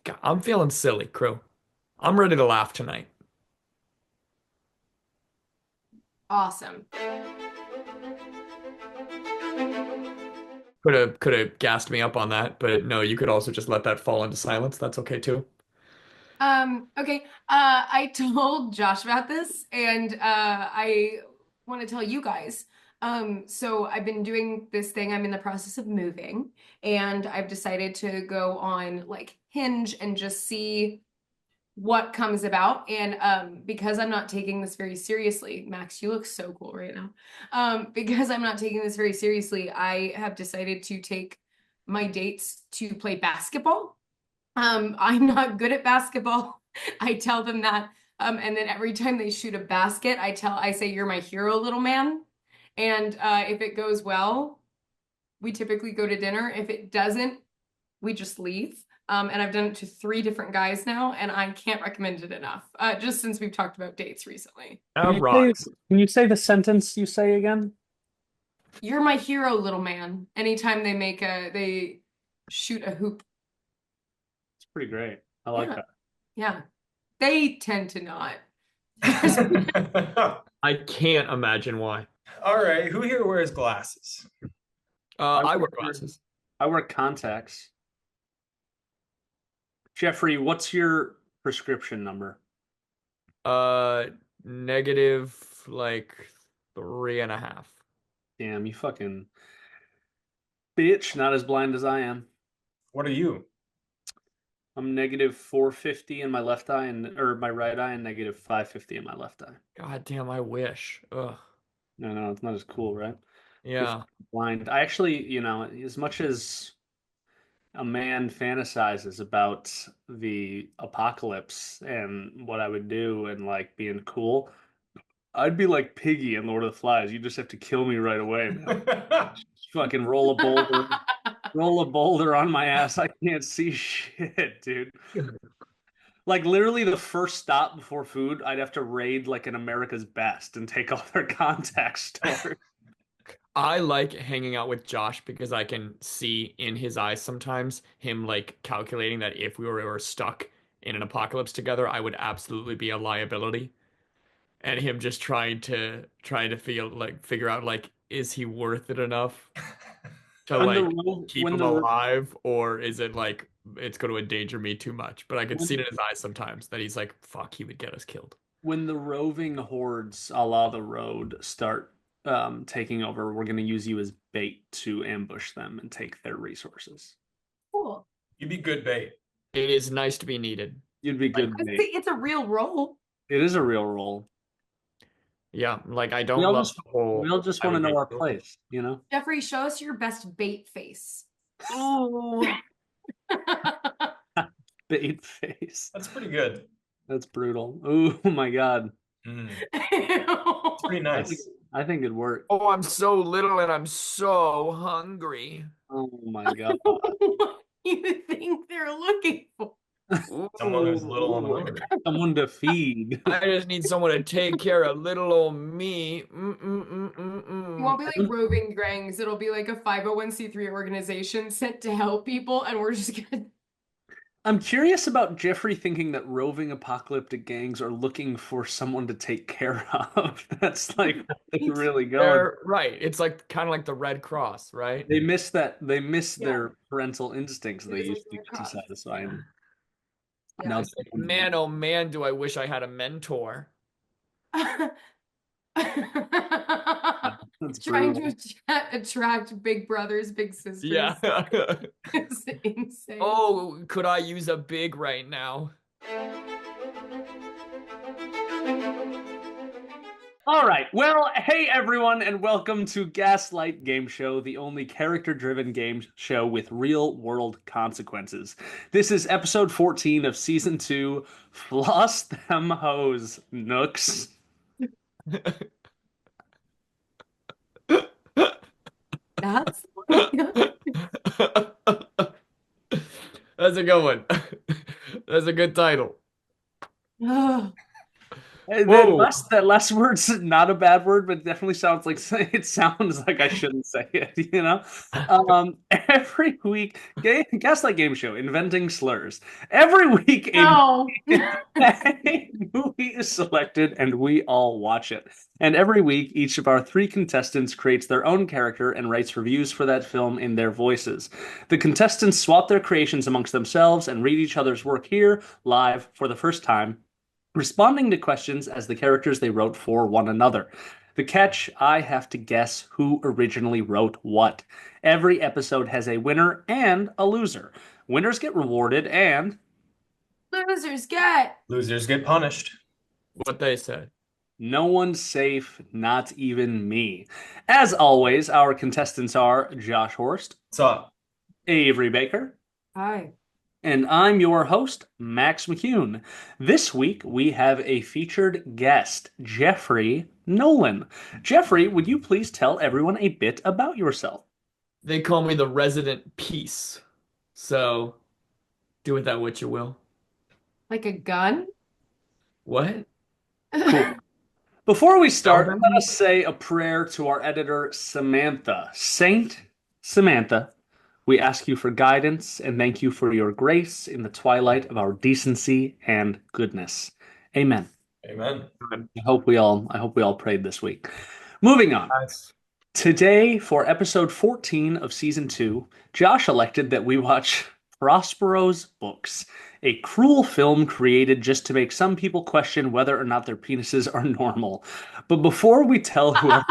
God, I'm feeling silly, crew. I'm ready to laugh tonight. Awesome. Could have gassed me up on that, but no, you could also just let that fall into silence. That's okay too. Okay. I told Josh about this and I want to tell you guys. So I've been doing this thing. I'm in the process of moving and I've decided to go on like Hinge and just see what comes about. And because I'm not taking this very seriously, Max, you look so cool right now. Because I'm not taking this very seriously, I have decided to take my dates to play basketball. I'm not good at basketball. I tell them that. And then every time they shoot a basket, I say, you're my hero, little man. And if it goes well, we typically go to dinner. If it doesn't, we just leave. And I've done it to three different guys now, and I can't recommend it enough. Just since we've talked about dates recently. That rocks. Can you say the sentence you say again? You're my hero, little man. Anytime they shoot a hoop. It's pretty great. I like Yeah, that. yeah. They tend to not. I can't imagine why. All right, who here wears glasses? I wear wear, glasses. I wear contacts. Jeffrey, what's your prescription number? Uh, negative like 3.5. Damn, you fucking bitch, not as blind as I am. What are you? I'm negative 450 in my left eye or my right eye and negative 550 in my left eye. God damn, I wish. Ugh. No, it's not as cool, right? You're Yeah. blind. I actually, as much as a man fantasizes about the apocalypse and what I would do and like being cool, I'd be like Piggy in Lord of the Flies. You just have to kill me right away, man. Just fucking roll a boulder on my ass. I can't see shit, dude. Like literally the first stop before food, I'd have to raid like an America's Best and take all their contact stores. I like hanging out with Josh because I can see in his eyes sometimes him like calculating that if we were stuck in an apocalypse together, I would absolutely be a liability. And him just trying to figure out like is he worth it enough to When the like ro- keep when him the alive, or is it like it's going to endanger me too much? But I could see it when in his eyes sometimes that he's like, fuck, he would get us killed. when the roving hordes a la the road start taking over, we're going to use you as bait to ambush them and take their resources. Cool. You'd be good bait. It is nice to be needed. You'd be good bait. It's a real role. It is a real role. Yeah, like I We don't all love just the whole we all just I want to would know get our killed. place, you know? Jeffrey, show us your best bait face. Ooh. Bait face. That's pretty good. That's brutal. Oh my God. It's pretty I think nice. I think it'd work. Oh, I'm so little and I'm so hungry. Oh my God. What do you think they're looking for? Someone who's little and Ooh. hungry. Someone to feed. I just need someone to take care of little old me. It won't be I like don't roving gangs. It'll be like a 501(c)(3) organization sent to help people, and we're just gonna. I'm curious about Jeffrey thinking that roving apocalyptic gangs are looking for someone to take care of. That's like what they're really going. They're right. It's like kind of like the Red Cross, right? They miss Yeah, their parental instincts it they is like used to Red get to Cross. satisfy them. Now Yeah. It's like, man, oh man, do I wish I had a mentor. that's Trying brutal. to attract big brothers, big sisters. Yeah. It's insane. Oh, could I use a big right now? All right. Well, hey everyone, and welcome to Gaslight Game Show, the only character-driven game show with real-world consequences. This is episode 14 of season 2, Floss Them Hoes Nooks. That's That's a good one. That's a good title. Ugh. Whoa. That last word's not a bad word, but it definitely sounds like it sounds like I shouldn't say it, you know? Every week, Gaslight Game Show, inventing slurs. Every week, No. a movie is selected and we all watch it. And every week, each of our three contestants creates their own character and writes reviews for that film in their voices. The contestants swap their creations amongst themselves and read each other's work here live for the first time, responding to questions as the characters they wrote for one another. The catch, I have to guess who originally wrote what. Every episode has a winner and a loser. Winners get rewarded and Losers get. Losers get punished. What they said. no one's safe, not even me. As always, our contestants are Josh Horst, What's up? Avery Baker, Hi. and I'm your host, Max McCune. This week we have a featured guest, Jeffrey Nolan. Jeffrey, would you please tell everyone a bit about yourself? They call me the resident peace. So do with that what you will. Like a gun? What? Cool. Before we start, Tell them. let us say a prayer to our editor, Samantha. Saint Samantha, we ask you for guidance and thank you for your grace in the twilight of our decency and goodness. Amen. Amen. I hope we all prayed this week. Moving on. Nice. Today, for episode 14 of season 2, Josh elected that we watch Prospero's Books, a cruel film created just to make some people question whether or not their penises are normal. But before we tell whoever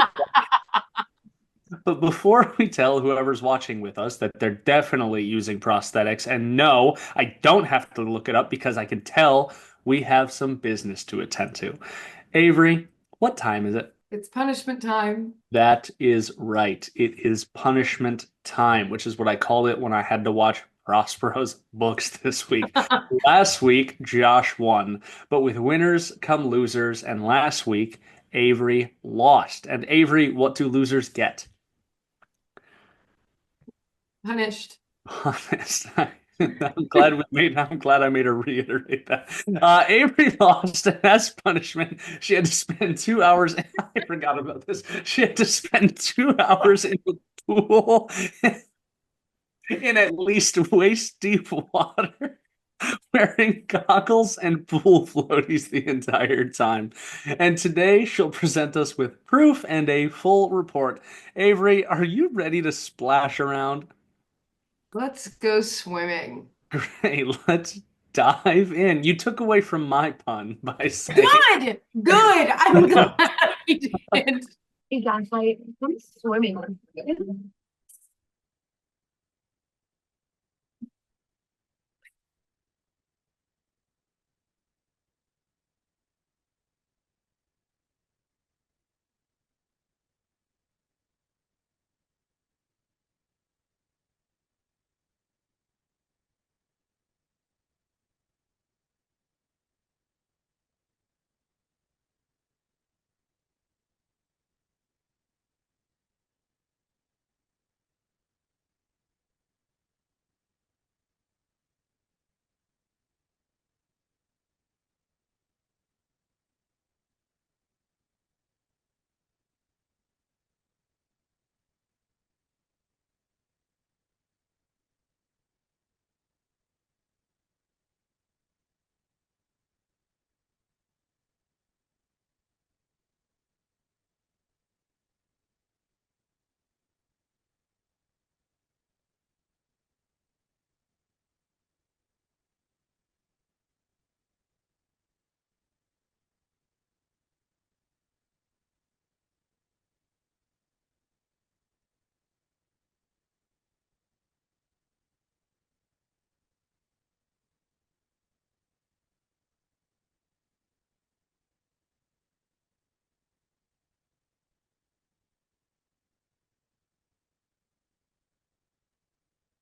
But before we tell whoever's watching with us that they're definitely using prosthetics, and no, I don't have to look it up because I can tell we have some business to attend to. Avery, what time is it? It's punishment time. That is right. It is punishment time, which is what I called it when I had to watch Prospero's Books this week. Last week, Josh won, but with winners come losers, and last week, Avery lost. And Avery, what do losers get? Punished. Honest. I'm glad I made her reiterate that. Avery lost, and as punishment, she had to spend 2 hours. I forgot about this. She had to spend 2 hours in the pool in at least waist deep water, wearing goggles and pool floaties the entire time. And today she'll present us with proof and a full report. Avery, are you ready to splash around? Let's go swimming. Great, let's dive in. You took away from my pun by saying Good! Good! I'm glad I did. Hey, Gaslight, I'm swimming.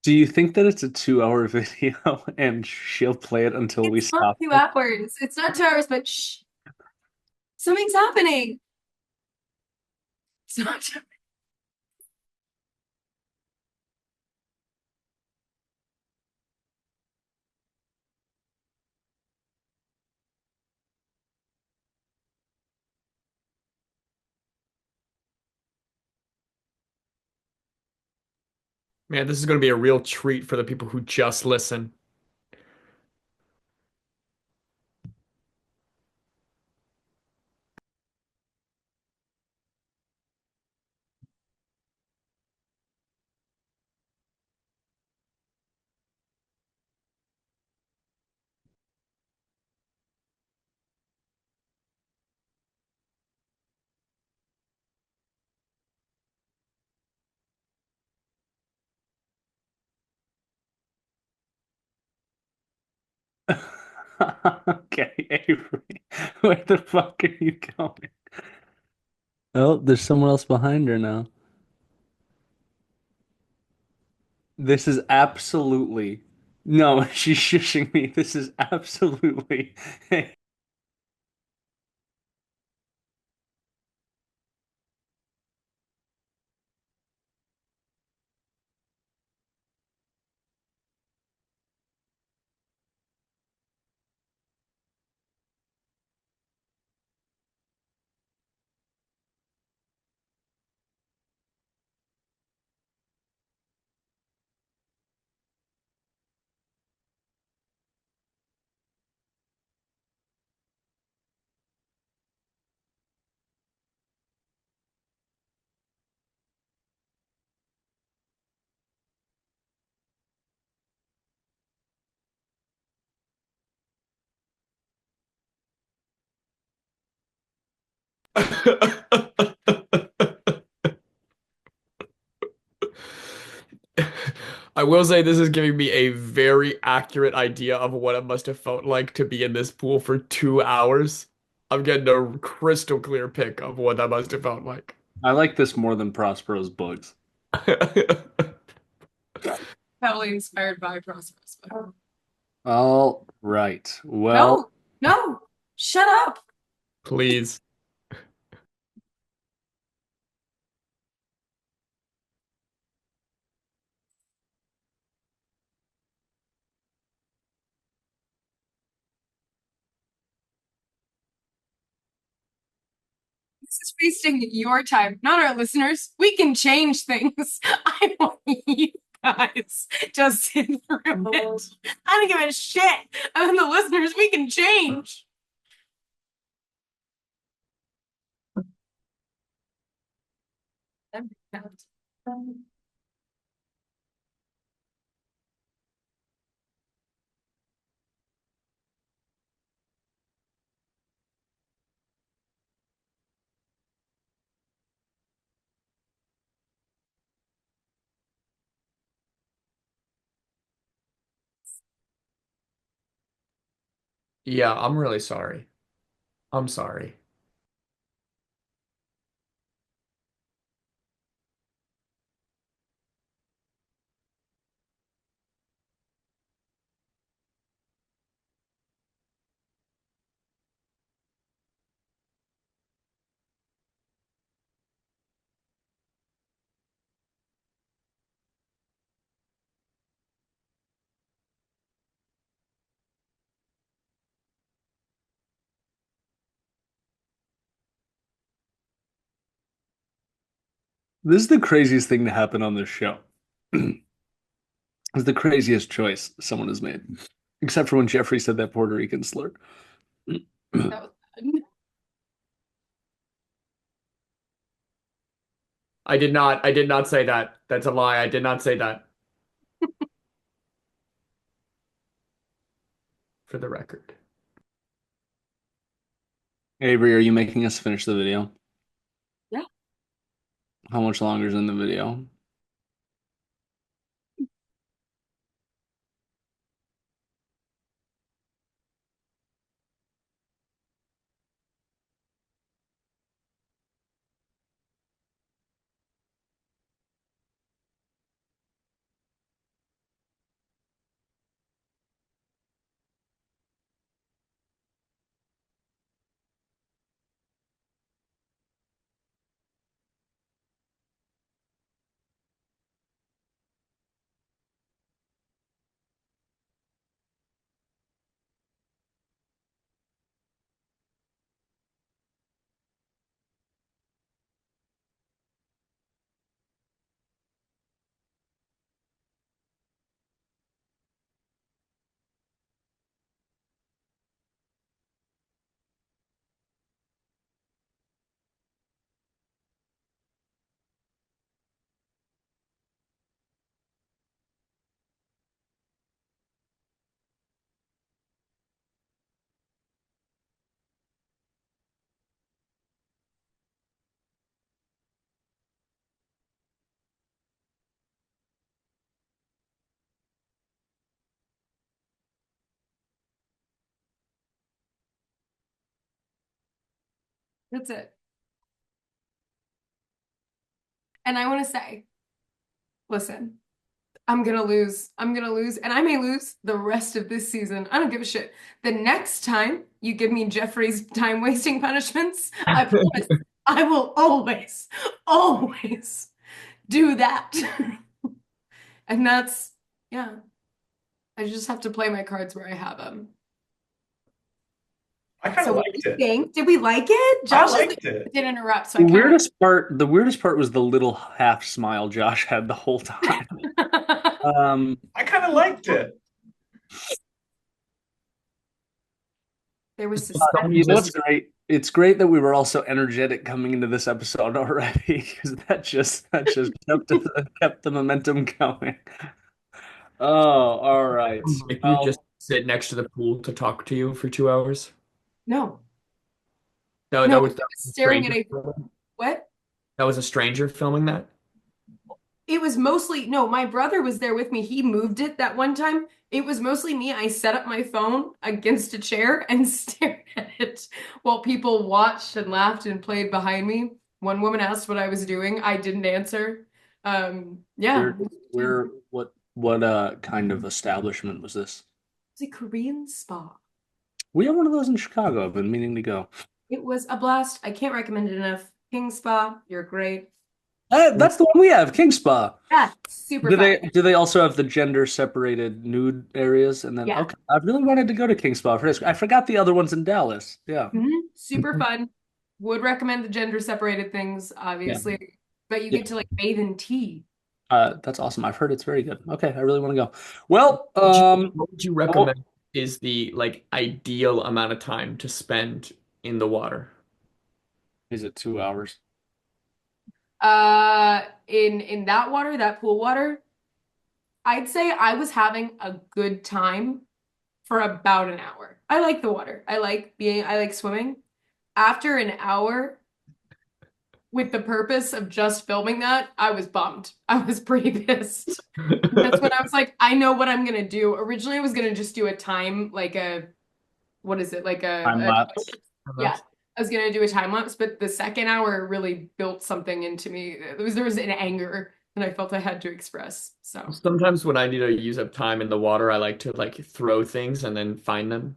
do you think that it's a 2 hour video and she'll play it until we It's not stop? 2 hours. It's not 2 hours, but shh. Something's happening. It's not 2 Man, this is going to be a real treat for the people who just listen. Okay, Avery, where the fuck are you going? Oh, there's someone else behind her now. This is absolutely no, she's shushing me. This is absolutely I will say this is giving me a very accurate idea of what it must have felt like to be in this pool for 2 hours. I'm getting a crystal clear pic of what that must have felt like. I like this more than Prospero's books. Heavily inspired by Prospero. All right. Well, No, no, shut up. Please. This is wasting your time, not our listeners. We can change things. I want you guys to sit through it. I don't give a shit. And the listeners, we can change. Yeah, I'm really sorry. I'm sorry. this is the craziest thing to happen on this show. It's the craziest choice someone has made, except for when Jeffrey said that Puerto Rican slur. That was bad. I did not say that. That's a lie. I did not say that for the record. Avery, are you making us finish the video? Yeah. How much longer is in the video? That's it. And I want to say, listen, I'm gonna lose. I'm gonna lose, and I may lose the rest of this season. I don't give a shit. The next time you give me Jeffrey's time wasting punishments, I promise I will always, always do that. And that's, yeah, I just have to play my cards where I have them. I kind So of what do liked you it. think? Did we like it? I Josh liked it. did interrupt, so The I kind weirdest part was the little half smile Josh had the whole time. of. I kind of liked it. There was Someone You know what's just great? It's great that we were all so energetic coming into this episode already, because that just kept the momentum going. Oh, all right. make you just Well, sit next to the pool to talk to you for 2 hours. No, No, no, I that was was a staring at stranger. a what? That was a stranger filming that. It was mostly, no, my brother was there with me. He moved it that one time. It was mostly me. I set up my phone against a chair and stared at it while people watched and laughed and played behind me. One woman asked what I was doing. I didn't answer. Yeah. what kind of establishment was this? It's a Korean spa. We have one of those in Chicago. I've been meaning to go. It was a blast. I can't recommend it enough. King Spa, you're great. That's the one we have, King Spa. Yeah, super Do fun. they also have the gender separated nude areas? And then Yeah. okay, I really wanted to go to King Spa for this. I forgot the other ones in Dallas. Yeah. Super fun. Would recommend the gender separated things, Yeah. obviously. But you Yeah. get to like bathe in tea. That's awesome. I've heard it's very good. Okay, I really want to go. Well, What would you well, recommend is the like ideal amount of time to spend in the water? is it 2 hours? In that water, that pool water, I'd say I was having a good time for about an hour. I like the water. I like swimming. After an hour, with the purpose of just filming that, I was bummed. I was pretty pissed. That's when I was like, I know what I'm gonna do. Originally, I was gonna just do a time, like a, what is it? Like Time lapse. yeah, I was gonna do a time lapse, but the second hour really built something into me. There was an anger that I felt I had to express. So Sometimes when I need to use up time in the water, I like to like throw things and then find them.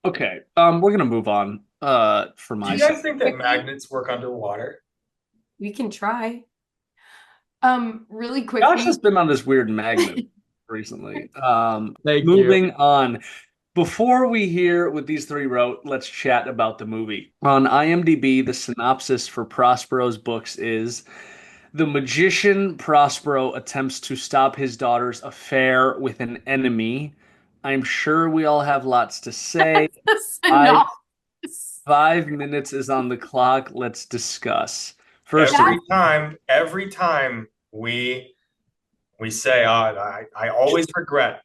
Okay. We're gonna move on. For Do my you side. guys think that magnets work underwater? we can try. Really Josh has quickly. been on this weird magnet recently. Thank you. Moving on. Before we hear what these three wrote, let's chat about the movie. On IMDb, the synopsis for Prospero's books is the magician Prospero attempts to stop his daughter's affair with an enemy. I'm sure we all have lots to say. No. 5 minutes is on the clock. Let's discuss. First of all, Every time we say, I always regret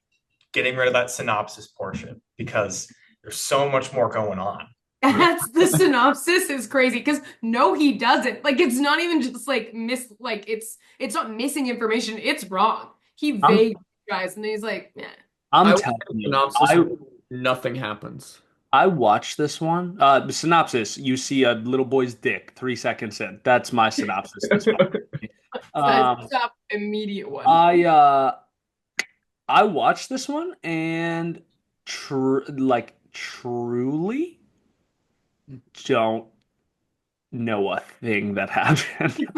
getting rid of that synopsis portion because there's so much more going on. That's the synopsis is crazy because no, he doesn't. Like it's not even just like it's not missing information. It's wrong. He vague guys and then he's like, yeah. I I'm would telling say you, synopsis, nothing happens. I watched this one. The synopsis: you see a little boy's dick 3 seconds in. That's my synopsis. This one. Stop immediate one. I watched this one and truly don't know a thing that happened.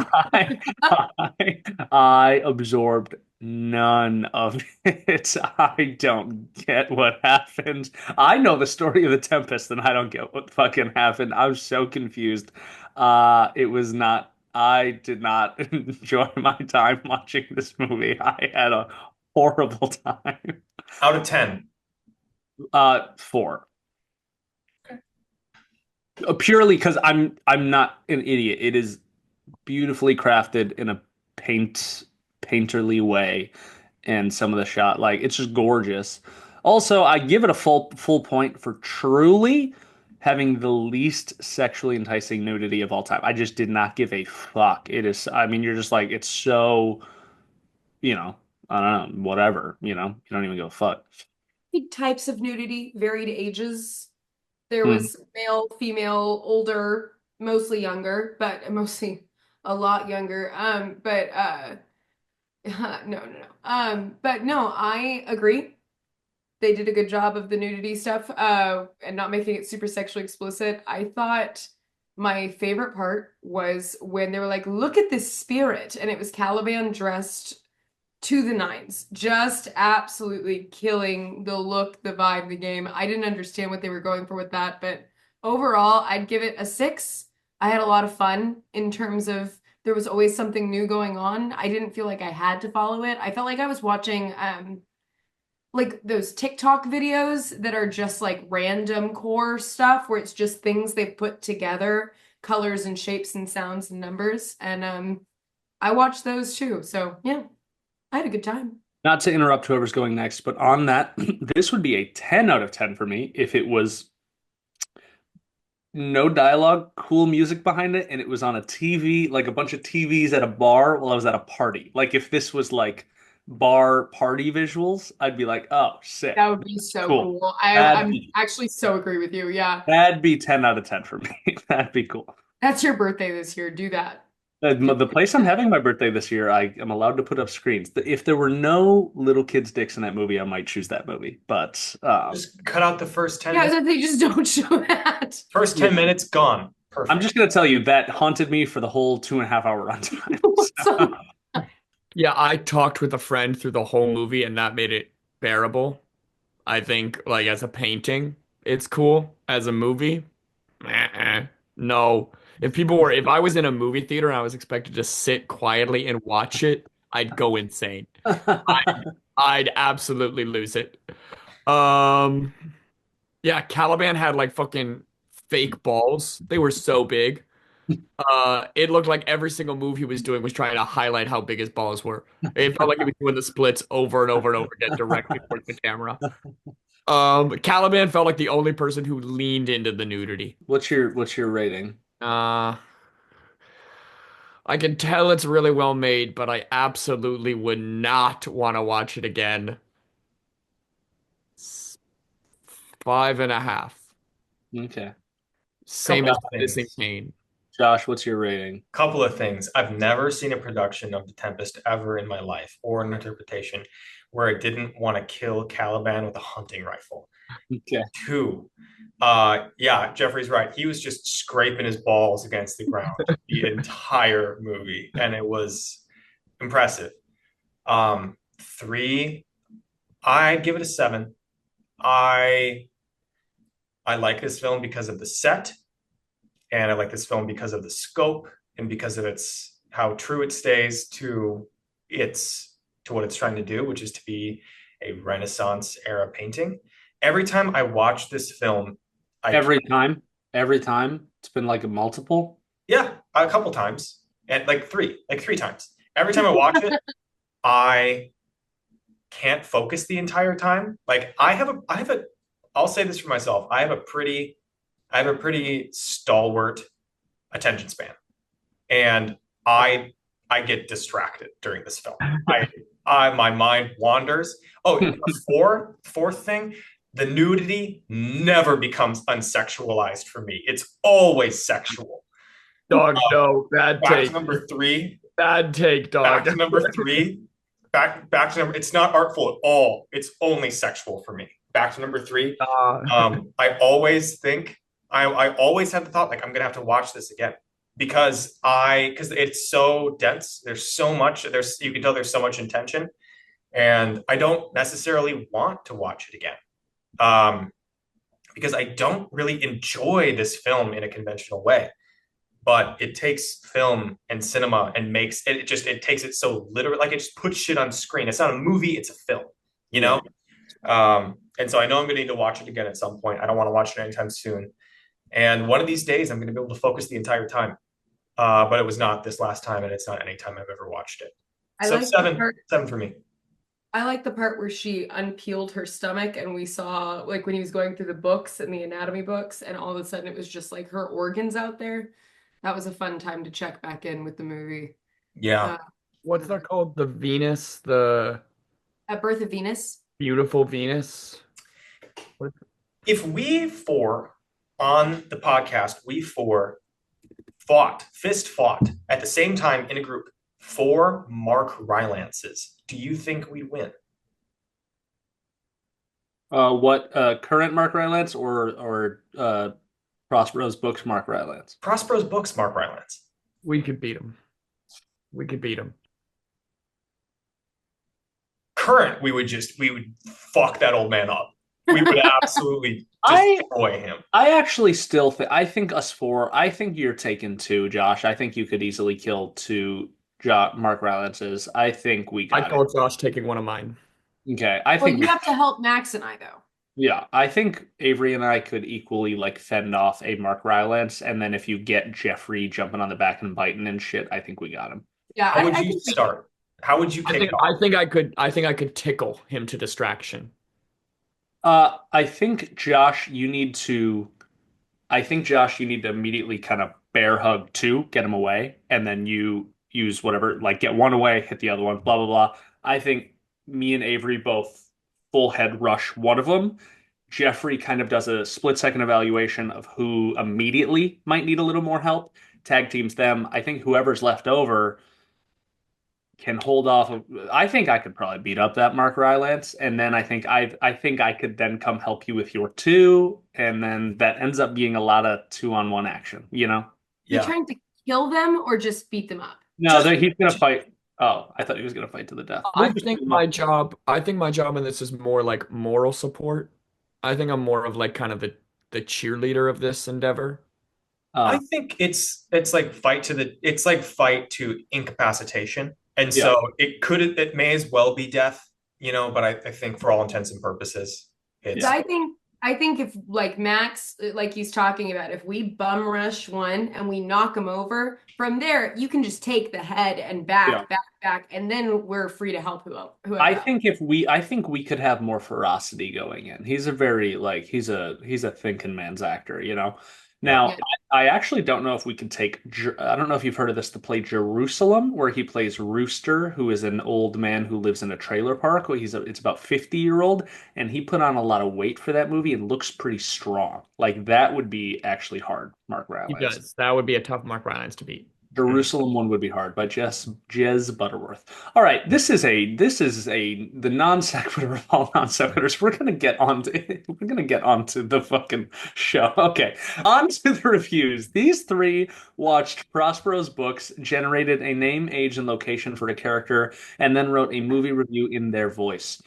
I absorbed none of it. I don't get what happened. I know the story of the Tempest, and I don't get what fucking happened. I was so confused. It was not. I did not enjoy my time watching this movie. I had a horrible time. Out of 10. 4. Purely because I'm not an idiot. It is beautifully crafted in a painterly way, and some of the shot, like it's just gorgeous. Also, I give it a full point for truly having the least sexually enticing nudity of all time. I just did not give a fuck. It is, I mean, you're just like it's so, you know, I don't know, whatever, you don't even give a fuck. Types of nudity, varied ages. There Hmm. was male, female, older, mostly younger, but mostly a lot younger. No, no, no. But no, I agree. They did a good job of the nudity stuff, and not making it super sexually explicit. I thought my favorite part was when they were like, "Look at this spirit," and it was Caliban dressed to the nines, just absolutely killing the look, the vibe, the game. I didn't understand what they were going for with that, but overall, I'd give it a 6. I had a lot of fun in terms of there was always something new going on. I didn't feel like I had to follow it. I felt like I was watching like those TikTok videos that are just like random core stuff where it's just things they've put together, colors and shapes and sounds and numbers. And I watched those too. So yeah, I had a good time. Not to interrupt whoever's going next, but on that, this would be a 10 out of 10 for me if it was no dialogue, cool music behind it, and it was on a TV, like a bunch of TVs at a bar while I was at a party. Like if this was like bar party visuals, I'd be like, oh, sick. That would be so Cool. cool. That'd I'm be, actually so agree with you. Yeah. that'd be 10 out of 10 for me. That'd be cool. That's your birthday this year. Do that. The place I'm having my birthday this year, I am allowed to put up screens. If there were no little kids' dicks in that movie, I might choose that movie. But Just cut out the first 10 Yeah, minutes. so they just don't show that. First 10 minutes gone. Perfect. I'm just gonna tell you that haunted me for the whole 2.5 hour runtime. So- Yeah, I talked with a friend through the whole movie, and that made it bearable. I think, like, as a painting, it's cool. As a movie, no. If I was in a movie theater and I was expected to sit quietly and watch it, I'd go insane. I'd absolutely lose it. Um, yeah, Caliban had like fucking fake balls. They were so big. It looked like every single move he was doing was trying to highlight how big his balls were. It felt like he was doing the splits over and over and over again directly towards the camera. Caliban felt like the only person who leaned into the nudity. What's your rating? Uh, I can tell it's really well made, but I absolutely would not want to watch it again. 5.5. Okay. Same Couple as of Citizen things. Kane. Josh, what's your rating? Couple of things. I've never seen a production of The Tempest ever in my life, or an interpretation where I didn't want to kill Caliban with a hunting rifle. Okay. 2, yeah, Jeffrey's right. He was just scraping his balls against the ground the entire movie, and it was impressive. 3, I'd give it a 7. I I like this film because of the set, and I like this film because of the scope and because of its how true it stays its to what it's trying to do, which is to be a Renaissance era painting. Every time I watch this film, I Every time, it's been like a multiple. yeah, a couple times, and like three times. Every time I watch it, I can't focus the entire time. Like I'll say this for myself. I have a pretty stalwart attention span, and I get distracted during this film. My mind wanders. Oh, fourth thing, the nudity never becomes unsexualized for me. It's always sexual. Dog, no, bad Back to take. number 3. Bad take, Back dog. to number 3. Back to number. It's not artful at all. It's only sexual for me. Back to number 3. I always think I always have the thought like I'm gonna have to watch this again because it's so dense. There's so much. You can tell there's so much intention, and I don't necessarily want to watch it again because I don't really enjoy this film in a conventional way. But it takes film and cinema and makes it takes it so literal, like it just puts shit on screen. It's not a movie, it's a film, you know? And so I know I'm gonna need to watch it again at some point. I don't want to watch it anytime soon. And one of these days I'm gonna be able to focus the entire time. But it was not this last time, and it's not any time I've ever watched it. I So like the seven, part. 7 for me. I like the part where she unpeeled her stomach and we saw like when he was going through the books and the anatomy books and all of a sudden it was just like her organs out there. That was a fun time to check back in with the movie. Yeah. What's that called? The Venus, the At Birth of Venus. beautiful Venus. If we 4 on the podcast, we four fist fought at the same time in a group for Mark Rylances, do you think we'd win? What current Mark Rylance or Prospero's books Mark Rylance? Prospero's books, Mark Rylance. We could beat him. We could beat him. Current, we would fuck that old man up. We would absolutely destroy him. I actually still think I think us four. I think you're taking two, Josh. I think you could easily kill two Mark Rylances. I think we I got call Josh taking one of mine. it. Okay, I Well, think you have to help Max and I though. yeah, I think Avery and I could equally like fend off a Mark Rylance, and then if you get Jeffrey jumping on the back and biting and shit, I think we got him. Yeah, How would I you think we start? How would you I kick think it off? I think I could tickle him to distraction. I think Josh, you need to. I think Josh, you need to immediately kind of bear hug two, get him away, and then you use whatever, like get one away, hit the other one, blah blah blah. I think me and Avery both full head rush one of them. Jeffrey kind of does a split second evaluation of who immediately might need a little more help, tag teams them. I think whoever's left over can hold off of, I think I could probably beat up that Mark Rylance, and then I think I could then come help you with your two, and then that ends up being a lot of 2-on-1 action, you know? You're Yeah. trying to kill them or just beat them up? No, he's gonna fight. Oh, I thought he was gonna fight to the death. I think my job in this is more like moral support. I think I'm more of like kind of the cheerleader of this endeavor. I Uh, think it's like fight to incapacitation. And yeah, so it may as well be death, but I think for all intents and purposes, it's So I think if like Max, like he's talking about, if we bum rush one and we knock him over, from there you can just take the head and yeah. back, and then we're free to help whoever I else. think I think we could have more ferocity going in. He's a very like he's a thinking man's actor, you know. yeah. Now, Yeah. I actually don't know if we could take. I don't know if you've heard of this to play Jerusalem, where he plays Rooster, who is an old man who lives in a trailer park. Well, it's about 50-year-old, and he put on a lot of weight for that movie and looks pretty strong. Like that would be actually hard, Mark He Rylance. does. That would be a tough Mark Rylance to beat. Jerusalem one would be hard by Jez Butterworth. All right, this is the non sequitur of all non sequiturs. We're gonna get onto the fucking show. Okay, on to the reviews. These three watched Prospero's books, generated a name, age, and location for a character, and then wrote a movie review in their voice.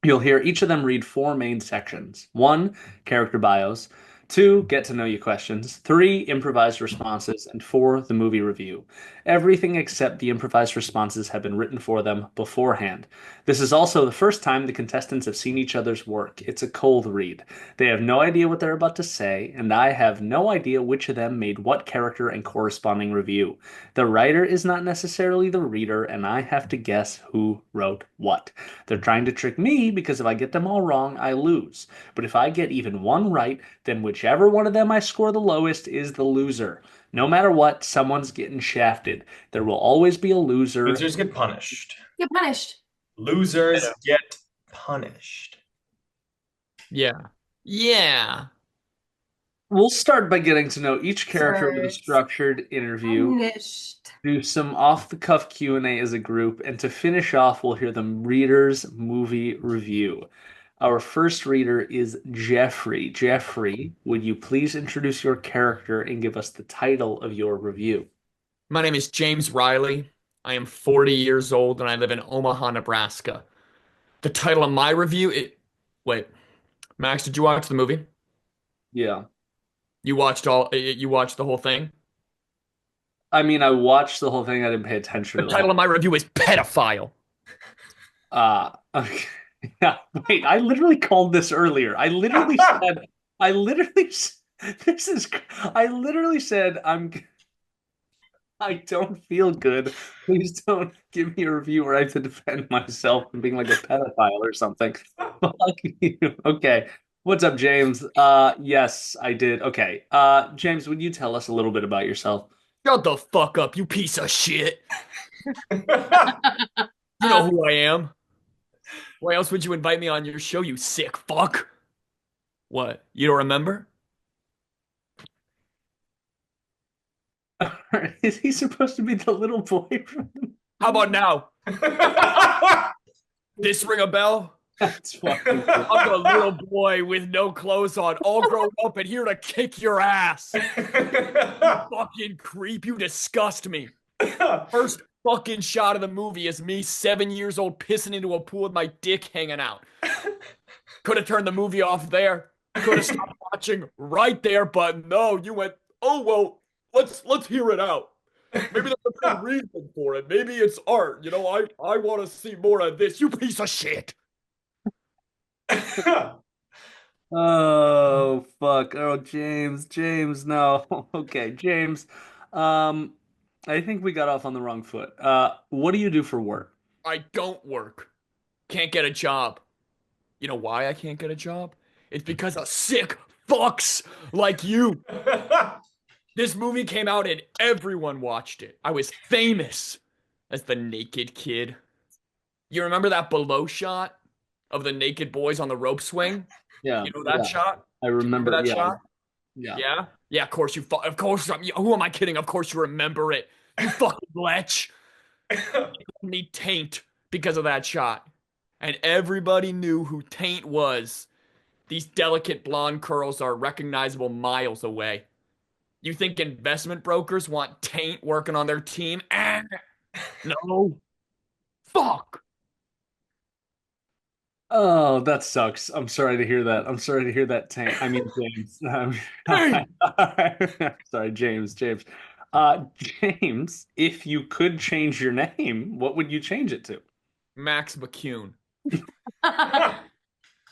You'll hear each of them read four main sections. One, character bios. Two, get to know you questions. Three, improvised responses. And four, the movie review. Everything except the improvised responses have been written for them beforehand. This is also the first time the contestants have seen each other's work. It's a cold read. They have no idea what they're about to say, and I have no idea which of them made what character and corresponding review. The writer is not necessarily the reader, and I have to guess who wrote what. They're trying to trick me because if I get them all wrong, I lose. But if I get even one right, then whichever one of them I score the lowest is the loser. No matter what, someone's getting shafted. There will always be a loser. Losers get punished. Get punished. Losers get punished. Yeah. Yeah. We'll start by getting to know each character with a First. structured interview, Punished. do some off-the-cuff Q&A as a group, and to finish off, we'll hear the reader's movie review. Our first reader is Jeffrey. Jeffrey, would you please introduce your character and give us the title of your review? My name is James Riley. I am 40 years old and I live in Omaha, Nebraska. The title of my review is wait, Max, did you watch the movie? Yeah. You watched the whole thing? I mean, I watched the whole thing. I didn't pay attention The to title of my review is Pedophile. Okay. Yeah, wait, I literally called this earlier. I literally, s- this is, I literally said, I don't feel good. Please don't give me a review where I have to defend myself from being like a pedophile or something. Fuck you. Okay. What's up, James? Yes, I did. Okay. James, would you tell us a little bit about yourself? Shut the fuck up, you piece of shit. You Uh, know who I am. Why else would you invite me on your show, you sick fuck? What? You don't remember? Is he supposed to be the little boy from How about now? This ring a bell? That's fucking I'm the little boy with no clothes on, all grown up and here to kick your ass. Fucking creep, you disgust me. First fucking shot of the movie is me 7 years old pissing into a pool with my dick hanging out. Could have turned the movie off there. Could have stopped watching right there, but no, you went, oh well, let's hear it out. Maybe there's a good reason for it. Maybe it's art. You know, I want to see more of this. You piece of shit. Oh fuck. Oh James, no. Okay, James. Um, I think we got off on the wrong foot. What do you do for work? I don't work. Can't get a job. You know why I can't get a job? It's because of sick fucks like you. This movie came out and everyone watched it. I was famous as the naked kid. You remember that below shot of the naked boys on the rope swing? Yeah, You know that yeah. shot? I Do you remember remember, that yeah, shot? yeah. Yeah? Yeah, of course of course, who am I kidding? Of course you remember it. You fucking lech. Me Taint because of that shot. And everybody knew who Taint was. These delicate blonde curls are recognizable miles away. You think investment brokers want Taint working on their team? No. Fuck. Oh, that sucks. I'm sorry to hear that. I'm sorry to hear that, Tank. I mean, James. Hey, Sorry, James. James, if you could change your name, what would you change it to? Max McCune.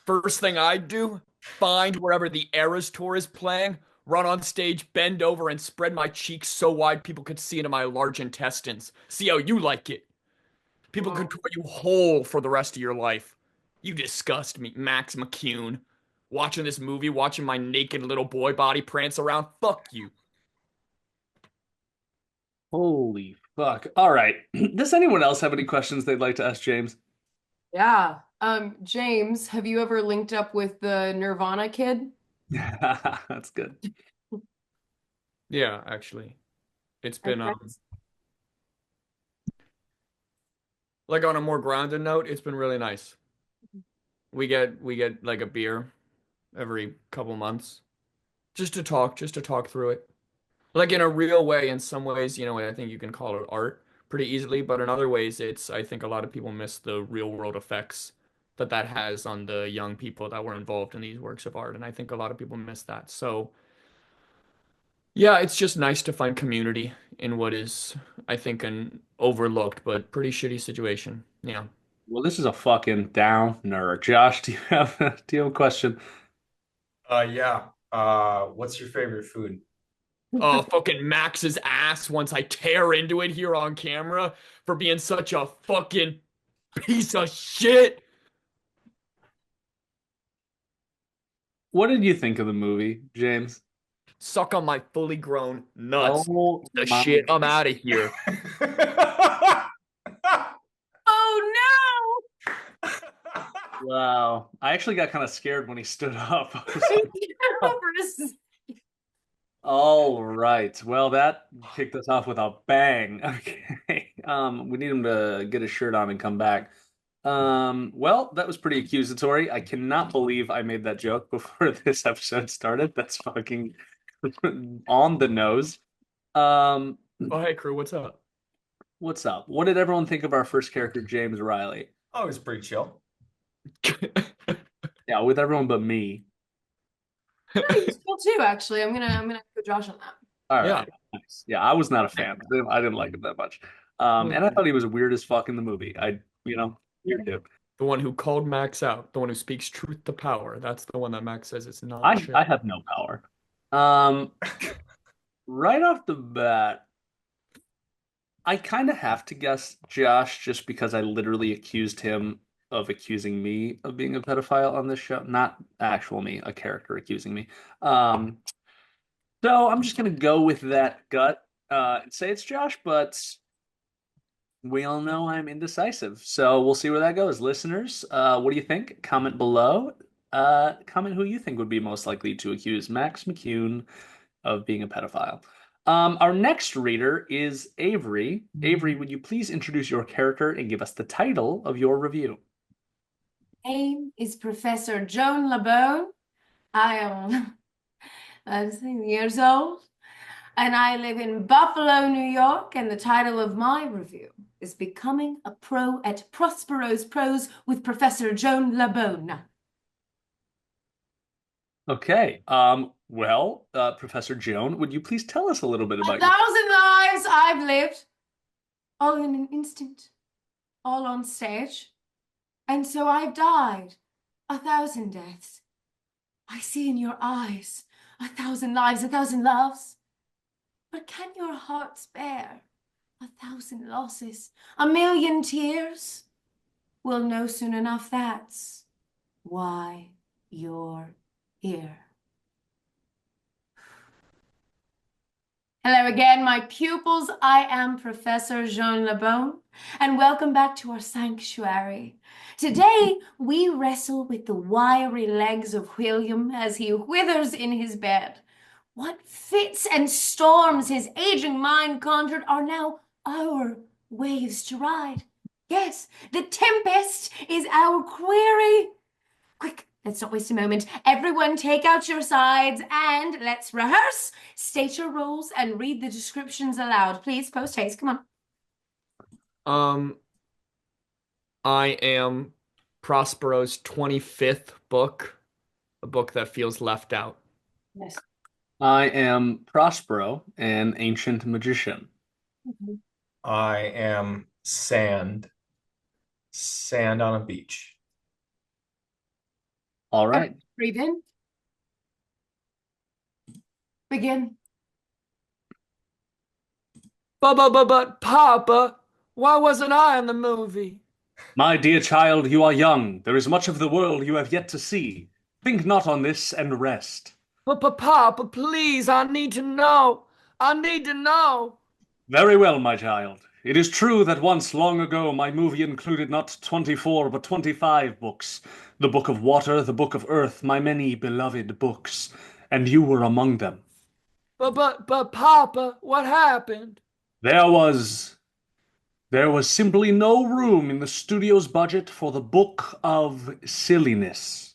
First thing I'd do, find wherever the Eras Tour is playing, run on stage, bend over, and spread my cheeks so wide people could see into my large intestines. See how you like it. People could call you whole for the rest of your life. You disgust me, Max McCune. Watching this movie, watching my naked little boy body prance around, fuck you. Holy fuck. All right. Does anyone else have any questions they'd like to ask James? Yeah. James, have you ever linked up with the Nirvana kid? That's good. Yeah, actually. It's Are been friends? like on a more grounded note, it's been really nice. We get like a beer every couple months just to talk through it. Like in a real way, in some ways, you know, I think you can call it art pretty easily, but in other ways, I think a lot of people miss the real world effects that has on the young people that were involved in these works of art. And I think a lot of people miss that. So, yeah, it's just nice to find community in what is, I think, an overlooked but pretty shitty situation. Yeah. Well, this is a fucking downer. Josh, do you have a question? Yeah. What's your favorite food? Oh, fucking Max's ass once I tear into it here on camera for being such a fucking piece of shit. What did you think of the movie, James? Suck on my fully grown nuts. Oh The my. shit, I'm out of here. Oh Wow. I actually got kind of scared when he stood up. I was no! like, oh. For a second. All right. Well, that kicked us off with a bang. Okay. We need him to get his shirt on and come back. Well, that was pretty accusatory. I cannot believe I made that joke before this episode started. That's fucking on the nose. Um, Oh, hey, crew, what's up? what's up? What did everyone think of our first character, James Riley? Oh, it was pretty chill. Yeah, with everyone but me. No, he was cool too, actually. I'm gonna go Josh on that. All Yeah. right. Nice. Yeah, I was not a fan. I didn't like him that much. And I thought he was weird as fuck in the movie. You do. The one who called Max out, the one who speaks truth to power. That's the one that Max says it's not I chill. I have no power. Um, right off the bat, I kind of have to guess Josh just because I literally accused him of accusing me of being a pedophile on this show. Not actual me, a character accusing me. Um, so I'm just gonna go with that gut and say it's Josh, but we all know I'm indecisive. So we'll see where that goes. Listeners, what do you think? Comment below. Comment who you think would be most likely to accuse Max McCune of being a pedophile. Our next reader is Avery. Avery, would you please introduce your character and give us the title of your review? Name is Professor Joan LeBone. I am 13 years old, and I live in Buffalo, New York, and the title of my review is Becoming a Pro at Prospero's Prose with Professor Joan LeBone. Okay. Professor Joan, would you please tell us a little bit about 1,000 lives I've lived, all in an instant, all on stage. And so I've died 1,000 deaths. I see in your eyes 1,000 lives, 1,000 loves. But can your hearts bear 1,000 losses, 1,000,000 tears? We'll know soon enough that's why you're here. Hello again, my pupils. I am Professor Jean Lebon, and welcome back to our sanctuary. Today, we wrestle with the wiry legs of William as he withers in his bed. What fits and storms his aging mind conjured are now our waves to ride. Yes, the tempest is our query. Quick, let's not waste a moment. Everyone take out your sides and let's rehearse. State your roles and read the descriptions aloud. Please, post haste. Come on. I am Prospero's 25th book, a book that feels left out. Yes. I am Prospero, an ancient magician. I am sand. Sand on a beach. All right. Breathe in. Begin. But, Papa, why wasn't I in the movie? My dear child, you are young. There is much of the world you have yet to see. Think not on this and rest. But, Papa, please, I need to know. I need to know. Very well, my child. It is true that once long ago my movie included not 24 but 25 books. The Book of Water, the Book of Earth, my many beloved books. And you were among them. But, Papa, what happened? There was simply no room in the studio's budget for the Book of Silliness.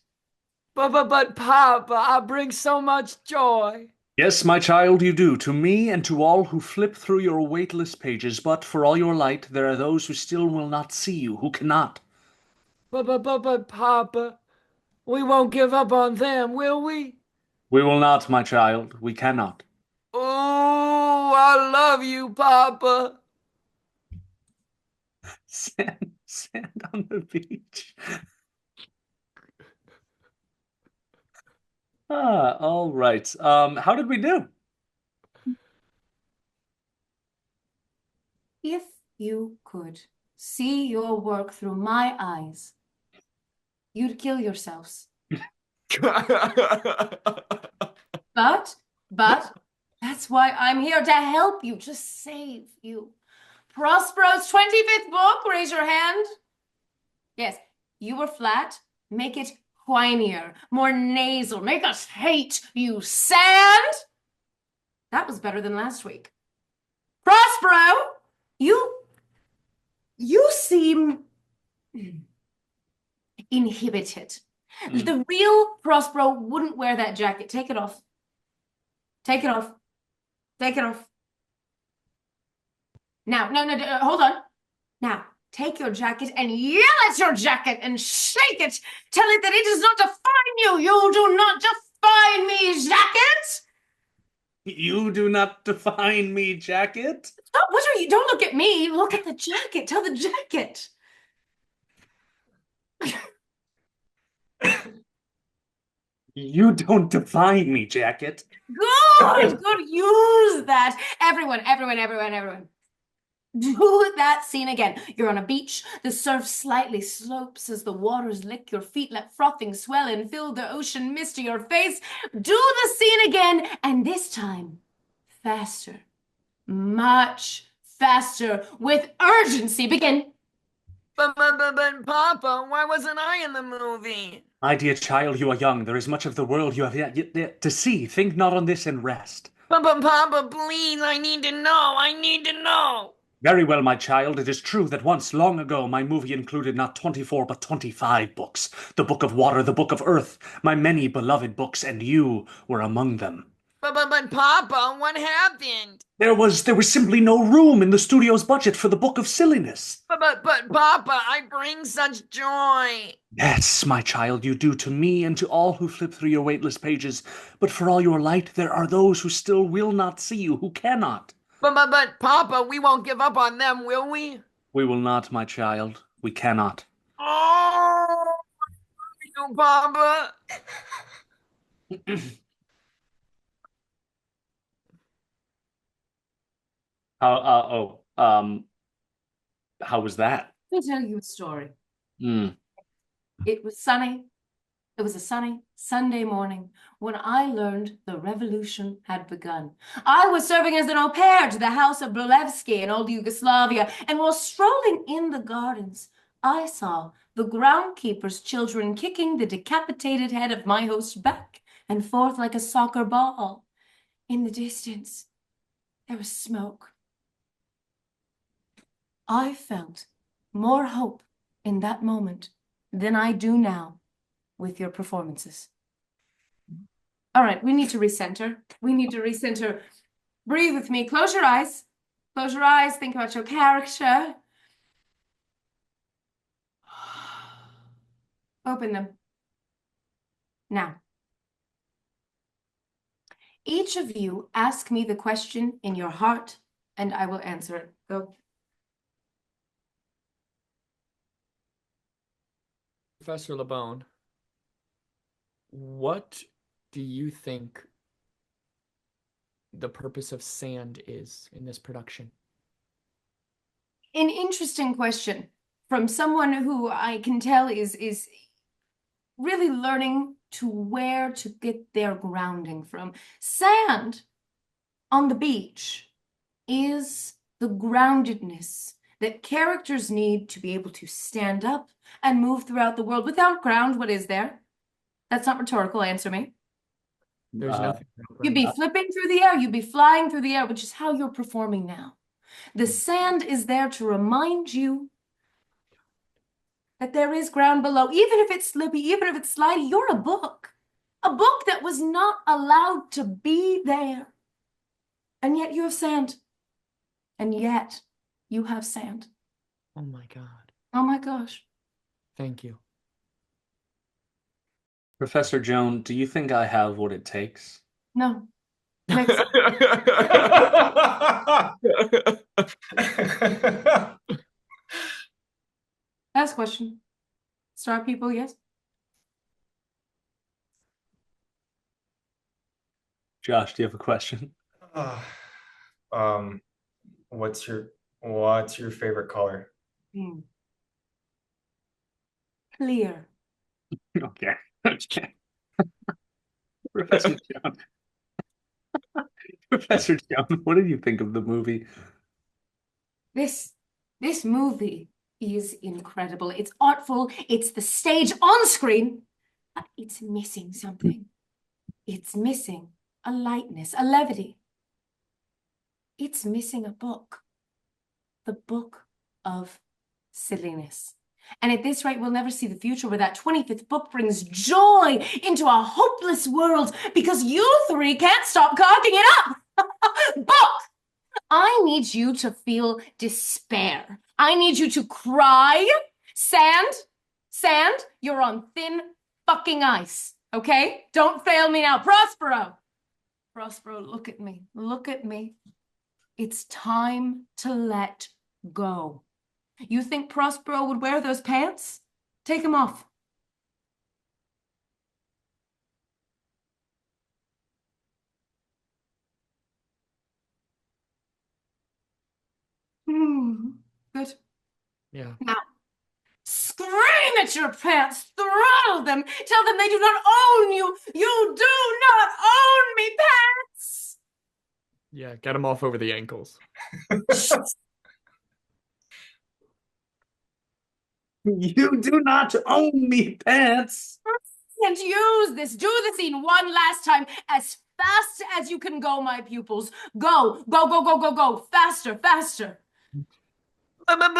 But, Papa, I bring so much joy. Yes, my child, you do, to me and to all who flip through your weightless pages, but for all your light, there are those who still will not see you, who cannot. But, Papa, we won't give up on them, will we? We will not, my child, we cannot. Oh, I love you, Papa. Sand on the beach. All right. How did we do? If you could see your work through my eyes, you'd kill yourselves. But that's why I'm here to help you, to save you. Prospero's 25th book, raise your hand. Yes, you were flat. Make it whinier, more nasal. Make us hate you, sand. That was better than last week. Prospero, you seem inhibited. The real Prospero wouldn't wear that jacket. Take it off. Take it off. Take it off. Now, no, hold on. Now, take your jacket and yell at your jacket and shake it. Tell it that it does not define you. You do not define me, jacket. You do not define me, jacket. Stop. What are you? Don't look at me. Look at the jacket. Tell the jacket. You don't define me, jacket. Good. Use that. Everyone. Do that scene again. You're on a beach. The surf slightly slopes as the waters lick your feet. Let frothing swell and fill the ocean mist to your face. Do the scene again, and this time, faster. Much faster, with urgency. Begin. But, Papa, why wasn't I in the movie? My dear child, you are young. There is much of the world you have yet to see. Think not on this and rest. But Papa, please, I need to know. I need to know. Very well, my child. It is true that once long ago my movie included not 24 but 25 books. The Book of Water, the Book of Earth, my many beloved books, and you were among them. But Papa, what happened? There was simply no room in the studio's budget for the Book of Silliness. But Papa, I bring such joy. Yes, my child, you do to me and to all who flip through your waitlist pages. But for all your light, there are those who still will not see you, who cannot. But Papa, we won't give up on them, will we? We will not, my child. We cannot. Oh, you, Papa. How was that? Let me tell you a story. Hmm. It was sunny. It was a sunny Sunday morning when I learned the revolution had begun. I was serving as an au pair to the house of Brulevsky in old Yugoslavia, and while strolling in the gardens, I saw the groundkeeper's children kicking the decapitated head of my host back and forth like a soccer ball. In the distance, there was smoke. I felt more hope in that moment than I do now with your performances. All right, we need to recenter. We need to recenter. Breathe with me. Close your eyes. Close your eyes. Think about your character. Open them. Now, each of you ask me the question in your heart, and I will answer it. Go. Professor LeBone, what do you think the purpose of sand is in this production? An interesting question from someone who I can tell is really learning to where to get their grounding from. Sand on the beach is the groundedness that characters need to be able to stand up and move throughout the world. Without ground, what is there? That's not rhetorical. Answer me. There's nothing. You'd be flipping through the air. You'd be flying through the air, which is how you're performing now. The sand is there to remind you that there is ground below. Even if it's slippy, even if it's slidey, you're a book that was not allowed to be there. And yet you have sand. And yet you have sand. Oh my God. Oh my gosh. Thank you. Professor Joan, do you think I have what it takes? No. Next. Last question. Star people, yes? Josh, do you have a question? Um, what's your favorite color? Clear. Okay. Okay. Professor Joan. Professor Joan, what did you think of the movie? This movie is incredible. It's artful. It's the stage on screen, but it's missing something. It's missing a lightness, a levity. It's missing a book. The book of silliness. And at this rate, we'll never see the future where that 25th book brings joy into a hopeless world because you three can't stop cocking it up. Book! I need you to feel despair. I need you to cry. Sand, you're on thin fucking ice, okay? Don't fail me now. Prospero, look at me. Look at me. It's time to let go. You think Prospero would wear those pants? Take them off. Good. Yeah. Now, scream at your pants, throttle them, tell them they do not own you. You do not own me, pants. Yeah, get them off over the ankles. You do not own me, pants. can't use this. Do the scene one last time, as fast as you can go, my pupils. Go, go, go, go, go, go. Faster, faster. Papa,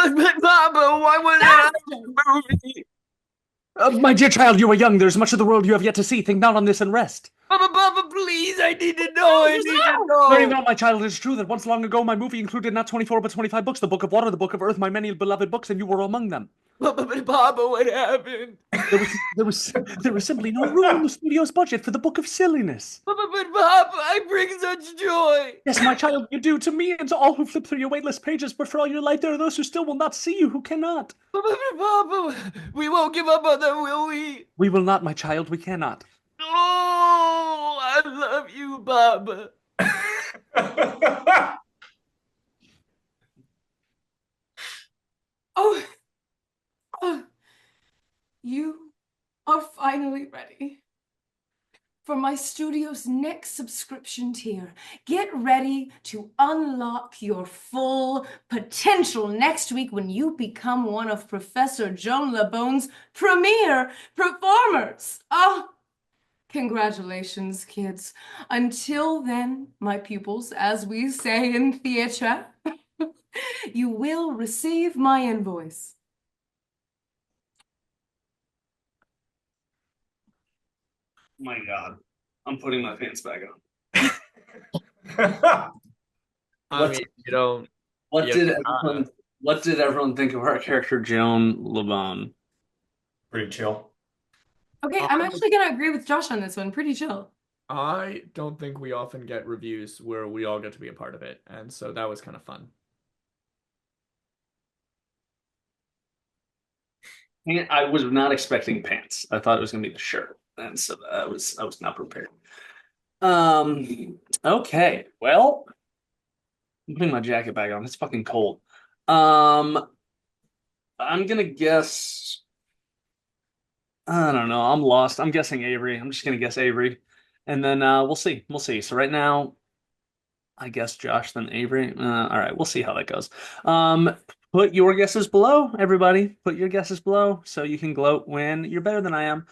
why would it movie? My dear child, you are young. There's much of the world you have yet to see. Think not on this and rest. Papa, please, I need to know. I need to Very know. well, my child. It is true that once long ago my movie included not 24 but 25 books, the Book of Water, the Book of Earth, my many beloved books, and you were among them. Papa, what happened? There was simply no room in the studio's budget for the Book of Silliness. Papa, I bring such joy. Yes, my child, you do, to me and to all who flip through your waitlist pages, but for all your life there are those who still will not see you, who cannot. Papa, we won't give up on them, will we? We will not, my child, we cannot. Oh, I love you, Papa. Oh, you are finally ready for my studio's next subscription tier. Get ready to unlock your full potential next week when you become one of Professor Joan LeBone's premier performers. Oh, congratulations, kids. Until then, my pupils, as we say in theatre, you will receive my invoice. My God, I'm putting my pants back on. I mean, you don't. What Yeah, did everyone think of our character Joan LeBone? Pretty chill. Okay, I'm actually gonna agree with Josh on this one. Pretty chill. I don't think we often get reviews where we all get to be a part of it, and so that was kind of fun. I was not expecting pants. I thought it was gonna be the shirt, and so I was not prepared. Okay, well, I'm putting my jacket back on. It's fucking cold. I'm gonna guess. I don't know. I'm lost. I'm guessing Avery. I'm just gonna guess Avery, and then we'll see. We'll see. So right now, I guess Josh, then Avery. All right, we'll see how that goes. Put your guesses below, everybody. Put your guesses below so you can gloat when you're better than I am.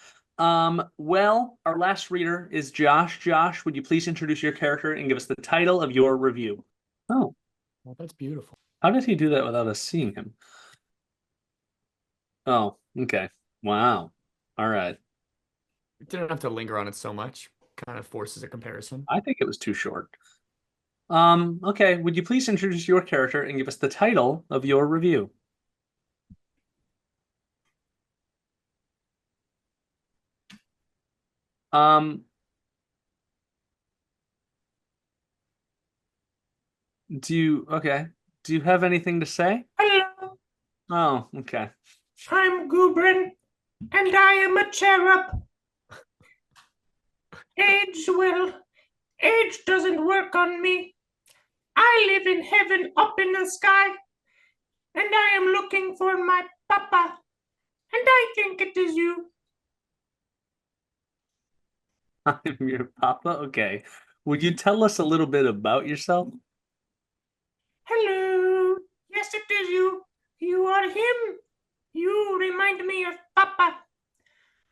Well, our last reader is Josh. Josh, would you please introduce your character and give us the title of your review? Oh, Well, that's beautiful. how did he do that without us seeing him? Oh, okay. Wow. All right. We didn't have to linger on it so much. Kind of forces a comparison. I think it was too short. Okay. Would you please introduce your character and give us the title of your review? Okay. Do you have anything to say? Hello, Oh, okay. I'm Gubrin, and I am a cherub. Age doesn't work on me. I live in heaven up in the sky, and I am looking for my papa, and I think it is you. I'm your papa? Okay. Would you tell us a little bit about yourself? Hello, yes, it is you. You are him. You remind me of Papa.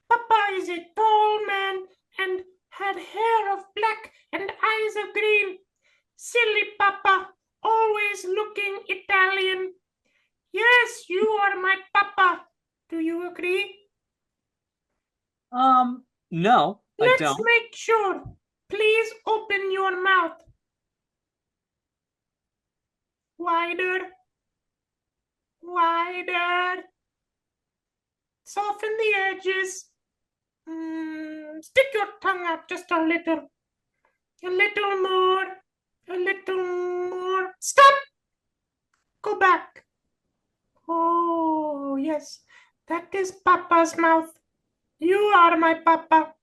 Papa is a tall man and had hair of black and eyes of green. Silly Papa, always looking Italian. Yes, you are my Papa. Do you agree? No, I Let's don't. make sure. Please open your mouth. Wider. Wider. Soften the edges. Stick your tongue out just a little. A little more. A little more. Stop! Go back. Oh, yes. That is Papa's mouth. You are my Papa.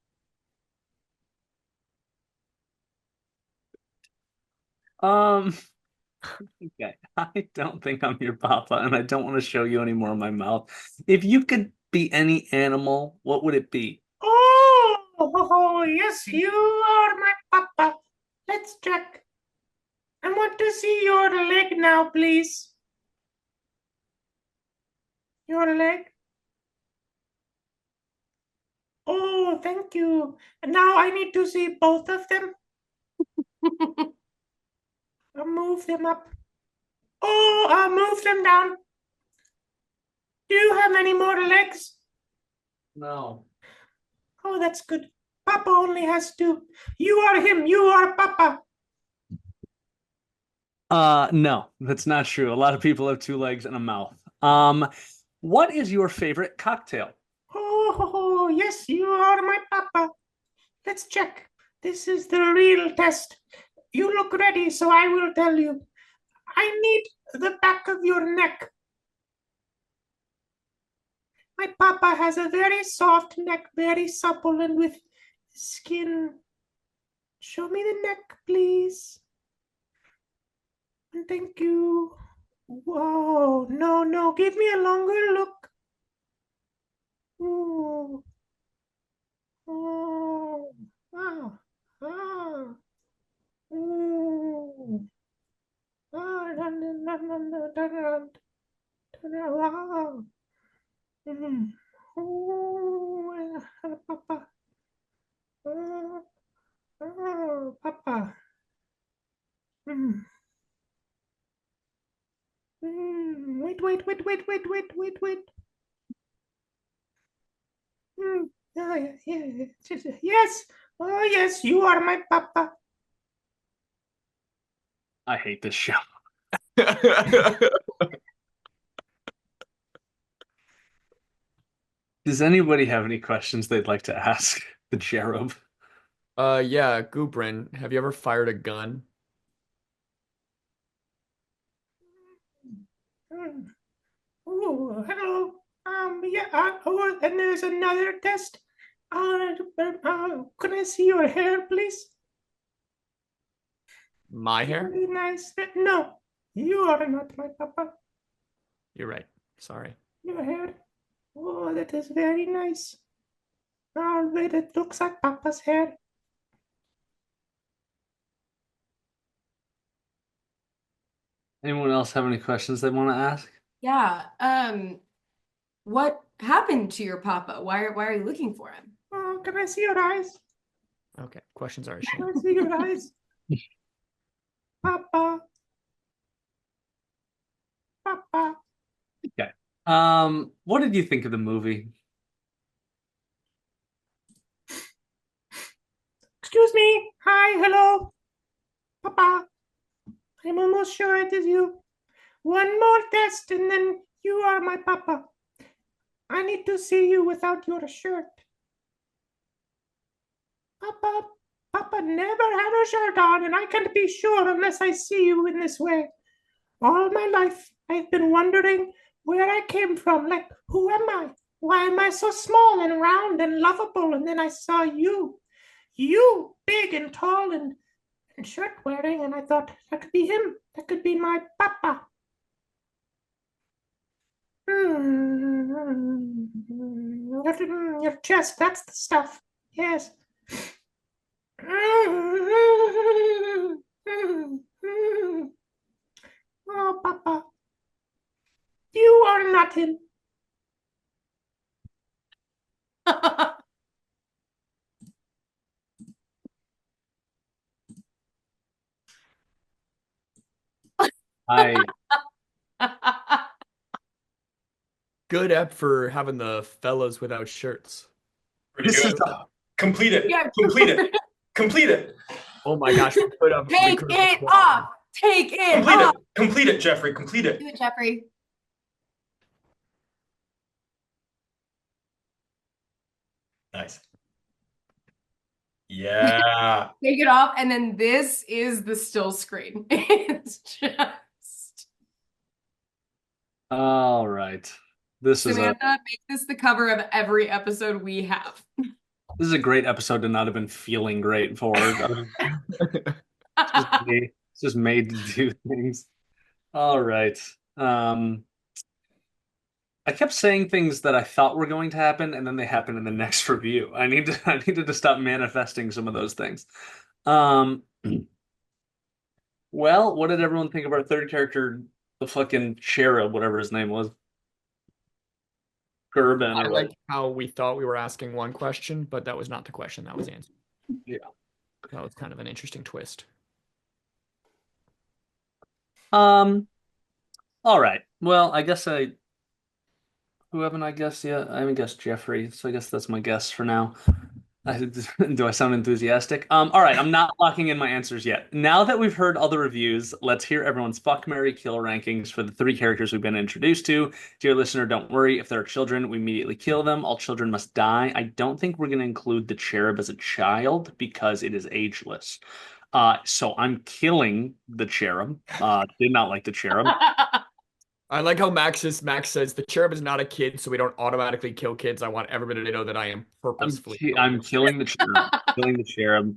Okay. I don't think I'm your papa, and I don't want to show you any more of my mouth. If you could be any animal, what would it be? Oh, yes, you are my Papa. Let's check. I want to see your leg now, please. Your leg. Oh, thank you. And now I need to see both of them. I'll move them up. Oh, I'll move them down. Do you have any more legs? No. Oh, that's good. Papa only has two. You are him. You are Papa. No, that's not true. A lot of people have two legs and a mouth. What is your favorite cocktail? Oh, yes, you are my Papa. Let's check. This is the real test. You look ready, so I will tell you. I need the back of your neck. My Papa has a very soft neck, very supple and with skin. Show me the neck, please. Thank you. Whoa, no, no, give me a longer look. Ooh. Oh, wow. Ah. Ooh. Ah, dun, dun, dun, dun, dun, dun, dun, dun, wow. Mm. Oh, Papa. Oh, oh, Papa. Mm. Wait, wait, wait, wait, wait, wait, wait, wait. Oh, yeah, yeah, yes. Oh, yes, you are my Papa. I hate this show. Does anybody have any questions they'd like to ask the cherub? Yeah, Gubrin, have you ever fired a gun? Mm. Oh, hello. Yeah, oh, and there's another test. Can I see your hair, please? My hair? Very nice. No, you are not my Papa. You're right. Sorry. Your hair. Oh, that is very nice. Oh, wait, it looks like Papa's hair. Anyone else have any questions they want to ask? Yeah. What happened to your papa? Why are you looking for him? Oh, can I see your eyes? Okay, questions are a Can shame. I see your eyes? Papa. Papa. Okay. What did you think of the movie? Excuse me. Hi, hello. Papa. I'm almost sure it is you. One more test and then you are my Papa. I need to see you without your shirt. Papa, Papa never had a shirt on, and I can't be sure unless I see you in this way. All my life, I've been wondering where I came from. Like, who am I? Why am I so small and round and lovable? And then I saw you. You, big and tall and shirt wearing, and I thought that could be him. That could be my Papa. Your chest, that's the stuff. Yes. Oh, Papa, you are not him. I Good app for having the fellas without shirts. Pretty This good. is Complete it. Yeah. Complete it. Complete it. Oh my gosh, we Take could have it recorded. off. Take it Complete off. it. Complete it, Jeffrey. Complete it. Do it, Jeffrey. Nice. Yeah. Take it off, and then this is the still screen. It's just all right. This is a Samantha, make this the cover of every episode we have. this is a great episode to not have been feeling great for. It's just made to do things. All right. I kept saying things that I thought were going to happen, and then they happen in the next review. I needed to stop manifesting some of those things. Um, well, what did everyone think of our third character, the fucking cherub, whatever his name was? Gerben I or like what? how we thought we were asking one question, but that was not the question that was answered. Yeah. That was kind of an interesting twist. All right. Well, I guess who haven't I guessed yet? I haven't guessed Jeffrey, so I guess that's my guess for now. Do I sound enthusiastic? All right, I'm not locking in my answers yet. Now that we've heard all the reviews, let's hear everyone's fuck, marry, kill rankings for the three characters we've been introduced to. Dear listener, don't worry. If there are children, we immediately kill them. All children must die. I don't think we're going to include the cherub as a child because it is ageless. So I'm killing the cherub. Did not like the cherub. I like how Max says the cherub is not a kid, so we don't automatically kill kids. I want everybody to know that I am purposefully killing I'm killing the cherub. Killing the cherub.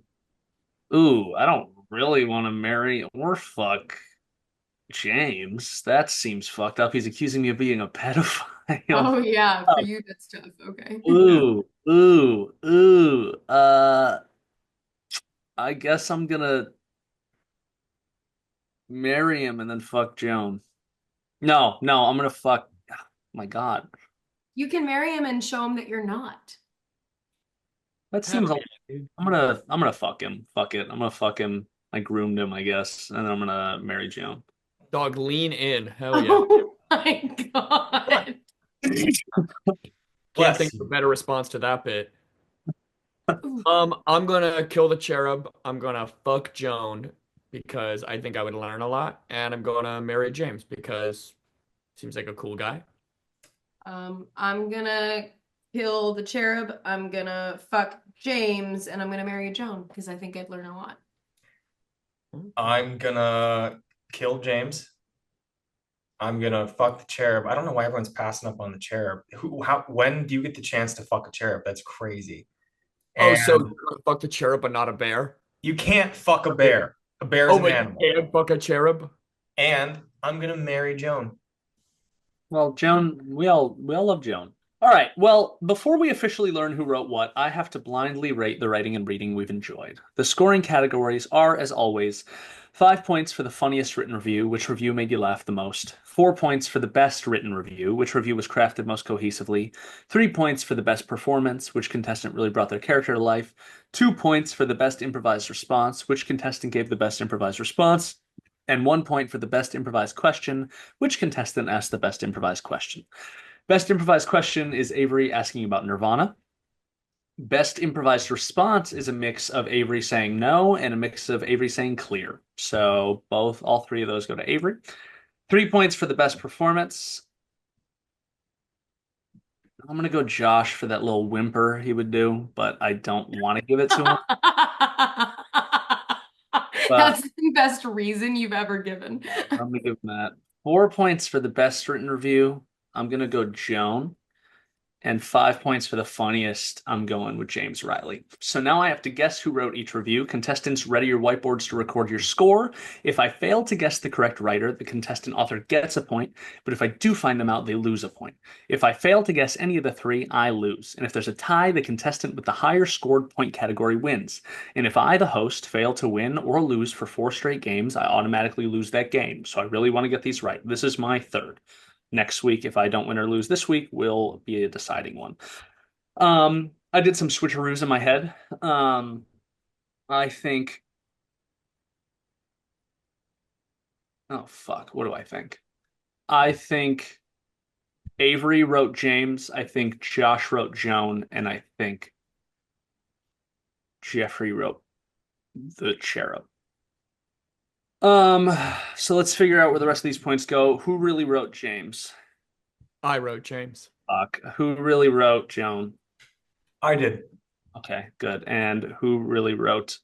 Ooh, I don't really want to marry or fuck James. That seems fucked up. He's accusing me of being a pedophile. Oh yeah, for you that's tough. Okay. Ooh, ooh, ooh. I guess I'm gonna marry him and then fuck Joan. No, no, I'm gonna fuck. My God, You can marry him and show him that you're not. that Hell seems. yeah, dude. I'm gonna fuck him. Fuck it. I'm gonna fuck him. I groomed him, I guess, and then I'm gonna marry Joan. Dog, lean in. Hell yeah. Oh my God. Can't Bless think of a you. better response to that bit. Ooh. I'm gonna kill the cherub. I'm gonna fuck Joan because I think I would learn a lot, and I'm gonna marry James because seems like a cool guy. I'm gonna kill the cherub. I'm gonna fuck James, and I'm gonna marry Joan because I think I'd learn a lot. I'm gonna kill James. I'm gonna fuck the cherub. I don't know why everyone's passing up on the cherub. When do you get the chance to fuck a cherub? That's crazy. Oh, And so you're gonna fuck the cherub but not a bear? you can't fuck a bear. A bear is Oh, an but you animal. can fuck a cherub? And I'm gonna marry Joan. Well, Joan, we all love Joan. All right. Well, before we officially learn who wrote what, I have to blindly rate the writing and reading we've enjoyed. The scoring categories are, as always, 5 points for the funniest written review, which review made you laugh the most. 4 points for the best written review, which review was crafted most cohesively. 3 points for the best performance, which contestant really brought their character to life. 2 points for the best improvised response, which contestant gave the best improvised response. And 1 point for the best improvised question, which contestant asked the best improvised question. Best improvised question is Avery asking about Nirvana. Best improvised response is a mix of Avery saying no and a mix of Avery saying clear. So all three of those go to Avery. 3 points for the best performance. I'm gonna go Josh for that little whimper he would do, but I don't want to give it to him. But That's the best reason you've ever given. I'm gonna give him that. 4 points for the best written review. I'm gonna go Joan. And 5 points for the funniest. I'm going with James Riley. So now I have to guess who wrote each review. Contestants, ready your whiteboards to record your score. If I fail to guess the correct writer, the contestant author gets a point. But if I do find them out, they lose a point. If I fail to guess any of the three, I lose. And if there's a tie, the contestant with the higher scored point category wins. And if I, the host, fail to win or lose for 4 straight games, I automatically lose that game. So I really want to get these right. This is my third. Next week, if I don't win or lose this week, will be a deciding one. I did some switcheroos in my head. I think. Oh fuck! What do I think? I think Avery wrote James. I think Josh wrote Joan, and I think Jeffrey wrote the cherub. So let's figure out where the rest of these points go. Who really wrote James? I wrote James. Fuck. Who really wrote Joan? I did. Okay, good. And who really wrote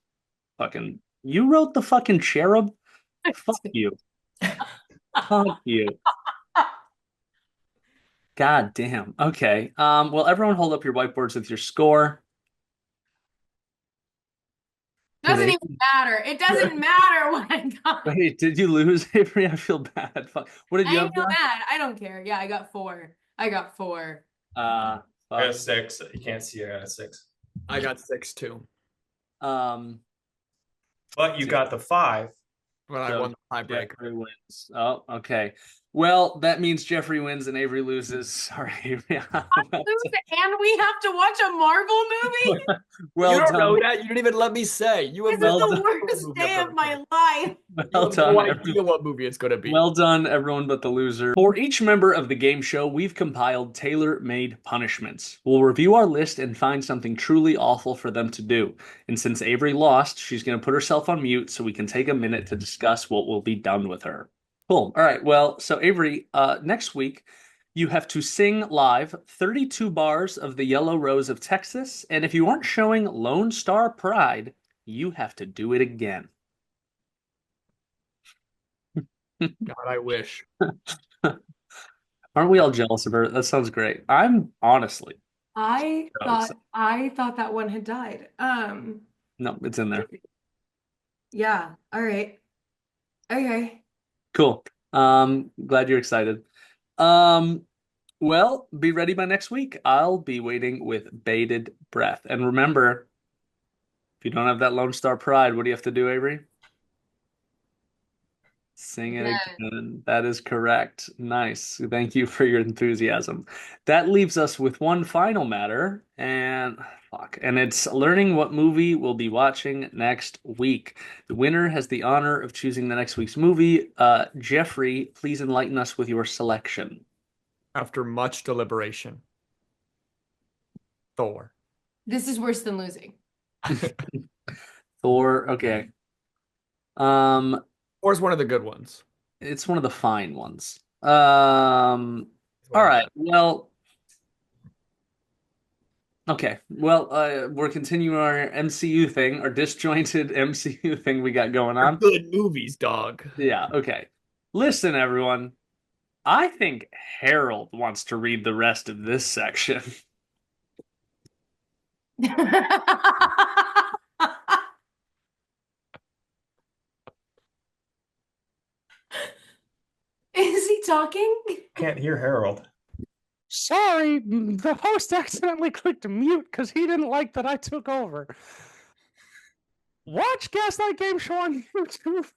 fucking you wrote the fucking cherub? Fuck you. Fuck you. God damn. Okay. Well, everyone hold up your whiteboards with your score. Doesn't Did even matter. It doesn't matter what I got. Wait, did you lose, Avery? I feel bad. Fuck. What did I you ain't have, no Josh? mad. I don't care. Yeah, I got 4. I got 4. I got a Fuck. 6. You can't see. I got a 6. I got 6 too. But you got the 5. But I So won the tiebreaker. Jeffrey wins. Oh, okay. Well, that means Jeffrey wins and Avery loses. Sorry, Avery. And we have to watch a Marvel movie? Well You don't done. know that. You didn't even let me say. You have This is no the done. worst day of my life. You Well have done, no everyone. idea what movie it's going to be. Well done, everyone but the loser. For each member of the game show, we've compiled tailor-made punishments. We'll review our list and find something truly awful for them to do. And since Avery lost, she's going to put herself on mute so we can take a minute to discuss what will be done with her. Cool. All right. Well, so Avery, next week, you have to sing live 32 bars of the Yellow Rose of Texas. And if you aren't showing Lone Star Pride, you have to do it again. God, I wish. Aren't we all jealous of her? That sounds great. I'm honestly. I Oh, thought that one had died. No, it's in there. Yeah. All right. Okay. Cool. Glad you're excited. Well, be ready by next week. I'll be waiting with bated breath. And remember, if you don't have that Lone Star Pride, what do you have to do, Avery? Sing it again. That is correct. Nice. Thank you for your enthusiasm. That leaves us with one final matter, and it's learning what movie we'll be watching next week. The winner has the honor of choosing the next week's movie. Jeffrey, please enlighten us with your selection. After much deliberation, Thor. This is worse than losing. Thor, okay. Thor's one of the good ones. It's one of the fine ones. All right. Well, okay. Well, we're continuing our MCU thing, our disjointed MCU thing we got going on. Good movies, dog. Yeah, okay. Listen, everyone. I think Harold wants to read the rest of this section. Is he talking? Can't hear Harold. Sorry, the host accidentally clicked mute because he didn't like that I took over. Watch Gaslight Gameshow on YouTube,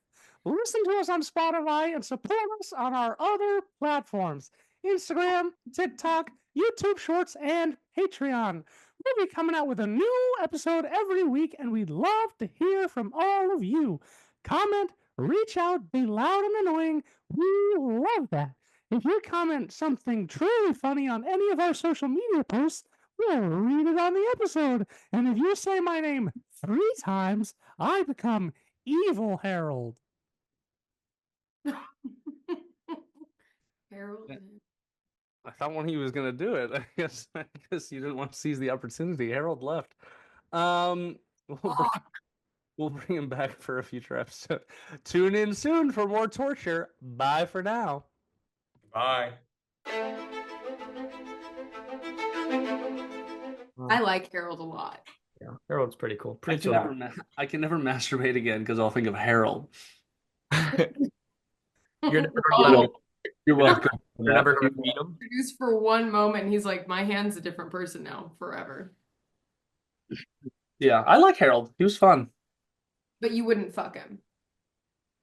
listen to us on Spotify, and support us on our other platforms: Instagram, TikTok, YouTube Shorts, and Patreon. We'll be coming out with a new episode every week, and we'd love to hear from all of you. Comment, reach out, be loud and annoying. We love that. If you comment something truly funny on any of our social media posts, we'll read it on the episode. And if you say my name 3 times, I become Evil Harold. Harold. I thought when he was gonna do it. I guess you didn't want to seize the opportunity. Harold left. We'll bring him back for a future episode. Tune in soon for more torture. Bye for now. Bye. I like Harold a lot. Yeah, Harold's pretty cool. I Pretty can, chill. I can never masturbate again because I'll think of Harold. You're never Oh. gonna, You're welcome. you're never gonna meet him. Introduced for one moment, he's like, my hand's a different person now, forever. Yeah, I like Harold. He was fun. But you wouldn't fuck him.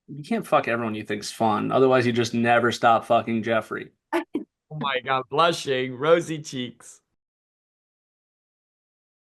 You can't fuck everyone you think's fun. Otherwise, you just never stop fucking Jeffrey. Oh my God, blushing, rosy cheeks.